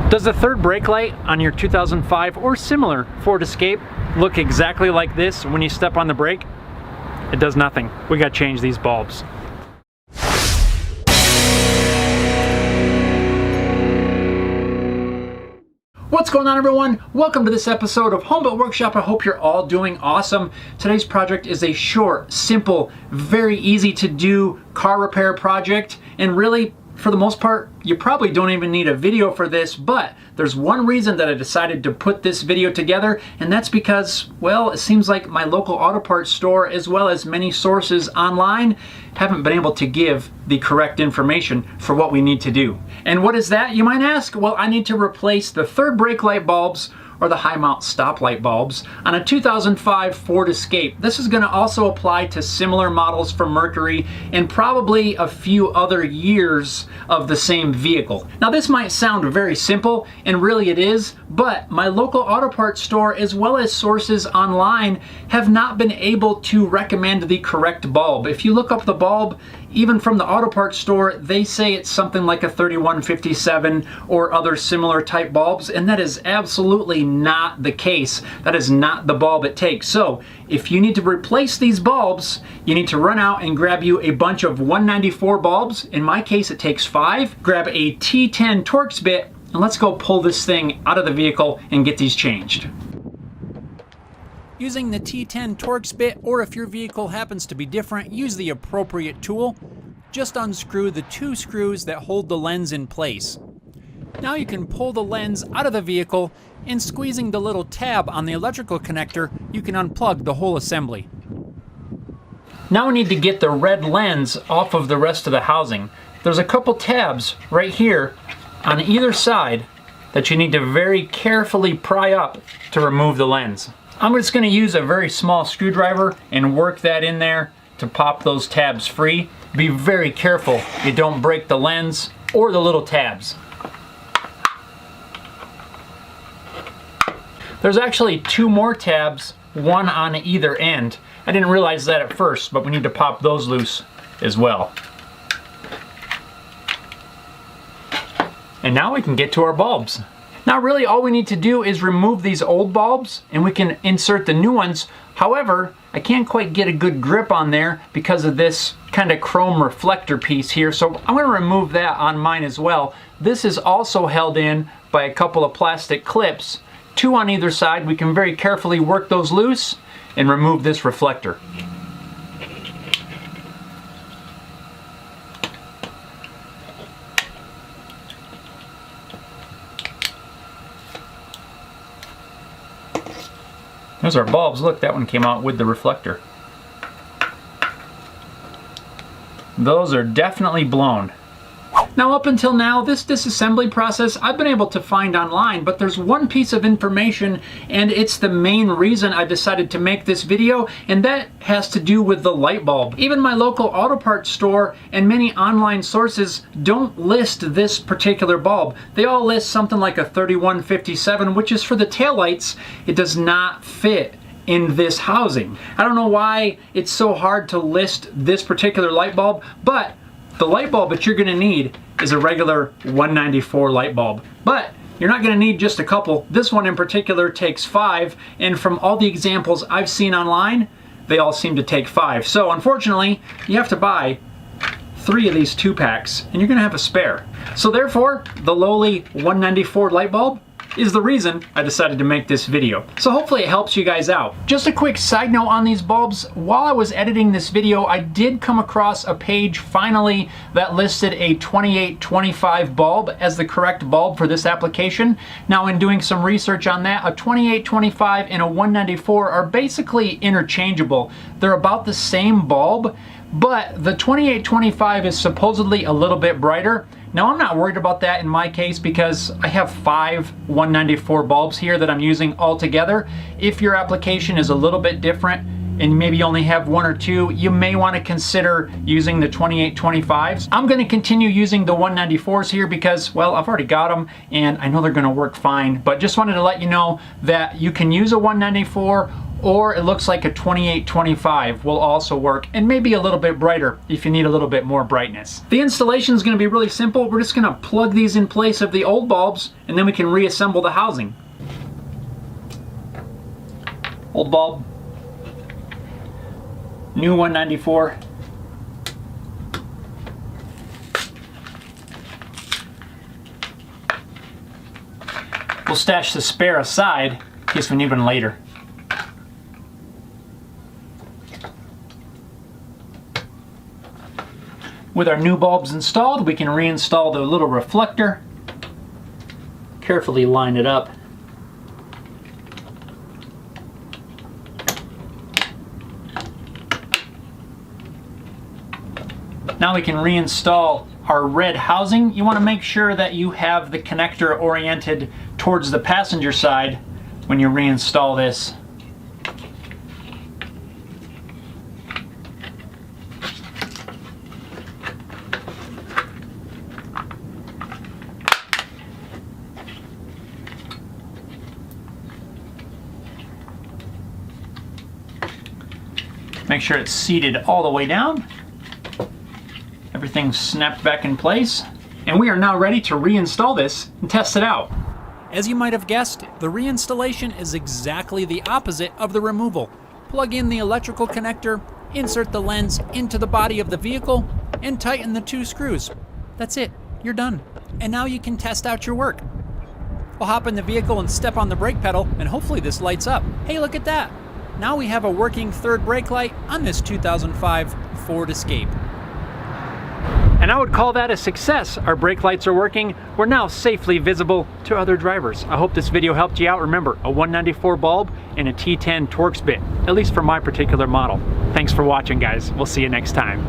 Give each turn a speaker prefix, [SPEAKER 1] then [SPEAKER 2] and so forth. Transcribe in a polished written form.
[SPEAKER 1] Does the third brake light on your 2005 or similar Ford Escape look exactly like this when you step on the brake? It does nothing. We got to change these bulbs. What's going on, everyone? Welcome to this episode of Home Built Workshop. I hope you're all doing awesome. Today's project is a short, simple, very easy to do car repair project, and really, for the most part, you probably don't even need a video for this, but there's one reason that I decided to put this video together, and that's because, well, it seems like my local auto parts store, as well as many sources online, haven't been able to give the correct information for what we need to do. And what is that, you might ask? Well, I need to replace the third brake light bulbs or the high mount stoplight bulbs on a 2005 Ford Escape. This is going to also apply to similar models from Mercury and probably a few other years of the same vehicle. Now this might sound very simple, and really it is, but my local auto parts store as well as sources online have not been able to recommend the correct bulb. If you look up the bulb, even from the auto parts store, they say it's something like a 3157 or other similar type bulbs, and that is absolutely not the case. That is not the bulb it takes. So if you need to replace these bulbs, you need to run out and grab you a bunch of 194 bulbs. In my case, it takes 5. Grab a T10 Torx bit, and let's go pull this thing out of the vehicle and get these changed. Using the T10 Torx bit, or if your vehicle happens to be different, use the appropriate tool. Just unscrew the 2 screws that hold the lens in place. Now you can pull the lens out of the vehicle, and squeezing the little tab on the electrical connector, you can unplug the whole assembly. Now we need to get the red lens off of the rest of the housing. There's a couple tabs right here on either side that you need to very carefully pry up to remove the lens. I'm just going to use a very small screwdriver and work that in there to pop those tabs free. Be very careful you don't break the lens or the little tabs. There's actually 2 more tabs, one on either end. I didn't realize that at first, but we need to pop those loose as well. And now we can get to our bulbs. Now really all we need to do is remove these old bulbs and we can insert the new ones. However, I can't quite get a good grip on there because of this kind of chrome reflector piece here, so I'm going to remove that on mine as well. This is also held in by a couple of plastic clips, 2 on either side. We can very carefully work those loose and remove this reflector. There's our bulbs. Look, that one came out with the reflector. Those are definitely blown. Now up until now, this disassembly process I've been able to find online, but there's one piece of information, and it's the main reason I decided to make this video, and that has to do with the light bulb. Even my local auto parts store and many online sources don't list this particular bulb. They all list something like a 3157, which is for the taillights. It does not fit in this housing. I don't know why it's so hard to list this particular light bulb, but the light bulb that you're going to need is a regular 194 light bulb. But you're not going to need just a couple. This one in particular takes 5, and from all the examples I've seen online, they all seem to take 5. So unfortunately, you have to buy 3 of these 2-packs, and you're going to have a spare. So therefore, the lowly 194 light bulb is the reason I decided to make this video. So hopefully it helps you guys out. Just a quick side note on these bulbs. While I was editing this video, I did come across a page finally that listed a 2825 bulb as the correct bulb for this application. Now in doing some research on that, a 2825 and a 194 are basically interchangeable. They're about the same bulb, but the 2825 is supposedly a little bit brighter. Now I'm not worried about that in my case because I have 5 194 bulbs here that I'm using all together. If your application is a little bit different and maybe you only have 1 or 2, you may want to consider using the 2825s. I'm going to continue using the 194s here because, well, I've already got them and I know they're going to work fine, but just wanted to let you know that you can use a 194 or it looks like a 2825 will also work, and maybe a little bit brighter if you need a little bit more brightness. The installation is going to be really simple. We're just going to plug these in place of the old bulbs, and then we can reassemble the housing. Old bulb, new 194. We'll stash the spare aside in case we need one later. With our new bulbs installed, we can reinstall the little reflector. Carefully line it up. Now we can reinstall our red housing. You want to make sure that you have the connector oriented towards the passenger side when you reinstall this. Make sure it's seated all the way down. Everything's snapped back in place. And we are now ready to reinstall this and test it out. As you might have guessed, the reinstallation is exactly the opposite of the removal. Plug in the electrical connector, insert the lens into the body of the vehicle, and tighten the 2 screws. That's it, you're done. And now you can test out your work. We'll hop in the vehicle and step on the brake pedal, and hopefully this lights up. Hey, look at that! Now we have a working third brake light on this 2005 Ford Escape. And I would call that a success. Our brake lights are working. We're now safely visible to other drivers. I hope this video helped you out. Remember, a 194 bulb and a T10 Torx bit, at least for my particular model. Thanks for watching, guys. We'll see you next time.